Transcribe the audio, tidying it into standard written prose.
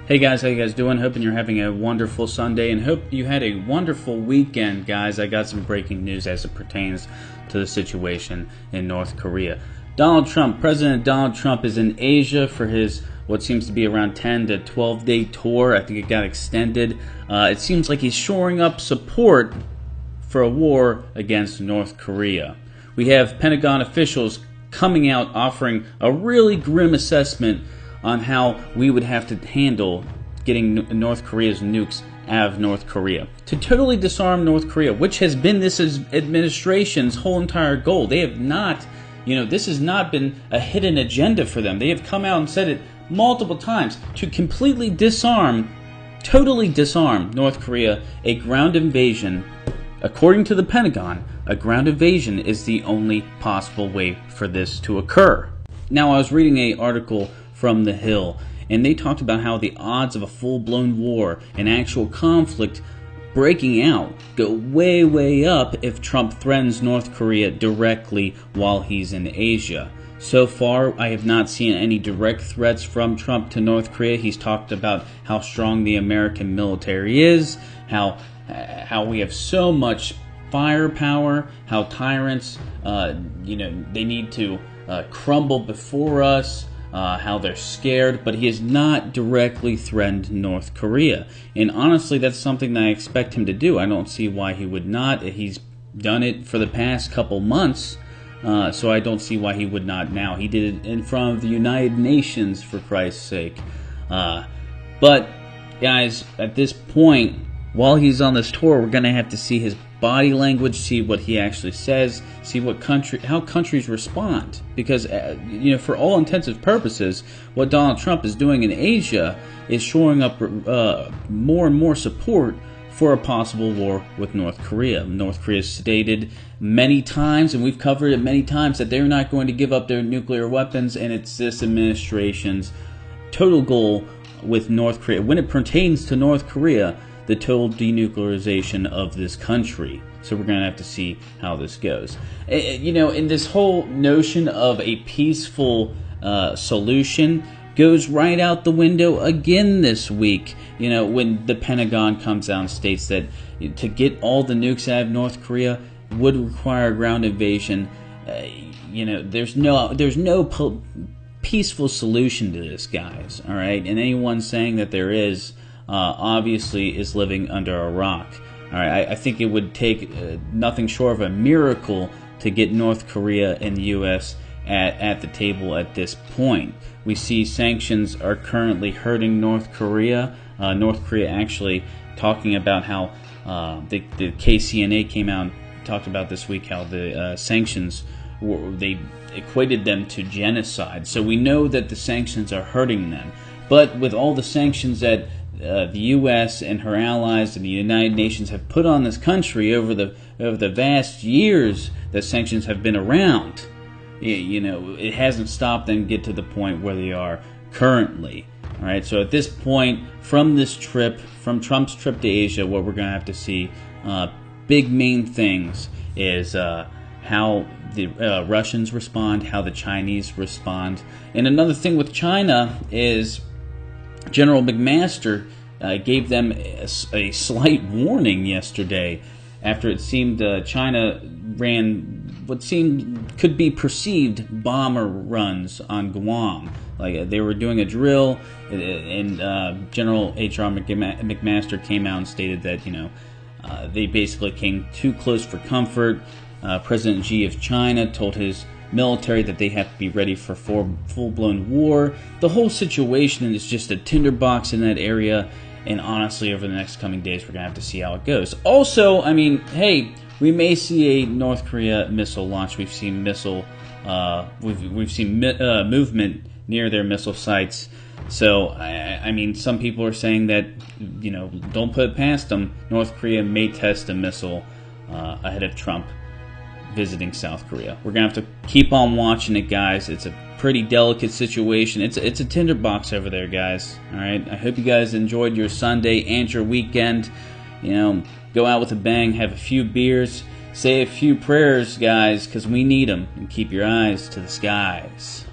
Hey guys, how you guys doing? Hoping you're having a wonderful Sunday and hope you had a wonderful weekend, guys. I got some breaking news as it pertains to the situation in North Korea. President Donald Trump is in Asia for his what seems to be around 10 to 12 day tour. I think it got extended. It seems like he's shoring up support for a war against North Korea. We have Pentagon officials coming out offering a really grim assessment on how we would have to handle getting North Korea's nukes out of North Korea. To totally disarm North Korea, which has been this administration's whole entire goal. They have not, this has not been a hidden agenda for them. They have come out and said it multiple times to completely totally disarm North Korea. A ground invasion, according to the Pentagon, a ground invasion is the only possible way for this to occur. Now, I was reading an article from The Hill, and they talked about how the odds of a full-blown war and actual conflict breaking out go way, way up if Trump threatens North Korea directly while he's in Asia. So far, I have not seen any direct threats from Trump to North Korea. He's talked about how strong the American military is, how we have so much firepower, how tyrants, they need to crumble before us, how they're scared, but he has not directly threatened North Korea. And honestly, that's something that I expect him to do. I don't see why he would not. He's done it for the past couple months, so I don't see why he would not now. He did it in front of the United Nations, for Christ's sake. But, guys, at this point, while he's on this tour, we're going to have to see his body language, see what he actually says, see how countries respond. Because, for all intensive purposes, what Donald Trump is doing in Asia is shoring up more and more support for a possible war with North Korea. North Korea has stated many times, and we've covered it many times, that they're not going to give up their nuclear weapons, and it's this administration's total goal with North Korea. When it pertains to North Korea, the total denuclearization of this country. So we're going to have to see how this goes. In this whole notion of a peaceful solution goes right out the window again this week. When the Pentagon comes out and states that to get all the nukes out of North Korea would require a ground invasion. There's no peaceful solution to this, guys. All right, and anyone saying that there is, obviously is living under a rock. All right, I think it would take nothing short of a miracle to get North Korea and the U.S. at the table at this point. We see sanctions are currently hurting North Korea. North Korea actually talking about how the KCNA came out and talked about this week how the sanctions they equated them to genocide. So we know that the sanctions are hurting them. But with all the sanctions that the U.S. and her allies and the United Nations have put on this country over the vast years that sanctions have been around, it hasn't stopped them get to the point where they are currently. All right, so at this point, from Trump's trip to Asia, what we're going to have to see, big main things is how the Russians respond, how the Chinese respond. And another thing with China is General McMaster gave them a slight warning yesterday after it seemed China ran what could be perceived bomber runs on Guam. Like they were doing a drill, and General H.R. McMaster came out and stated that they basically came too close for comfort. President Xi of China told his military that they have to be ready for full-blown war. The whole situation is just a tinderbox in that area, and honestly, over the next coming days, we're going to have to see how it goes. Also, we may see a North Korea missile launch. We've seen movement near their missile sites. So, some people are saying that, don't put it past them. North Korea may test a missile ahead of Trump visiting South Korea. We're going to have to keep on watching it, guys. It's a pretty delicate situation. It's a tinderbox over there, guys. All right. I hope you guys enjoyed your Sunday and your weekend. Go out with a bang, have a few beers, say a few prayers, guys, because we need them. And keep your eyes to the skies.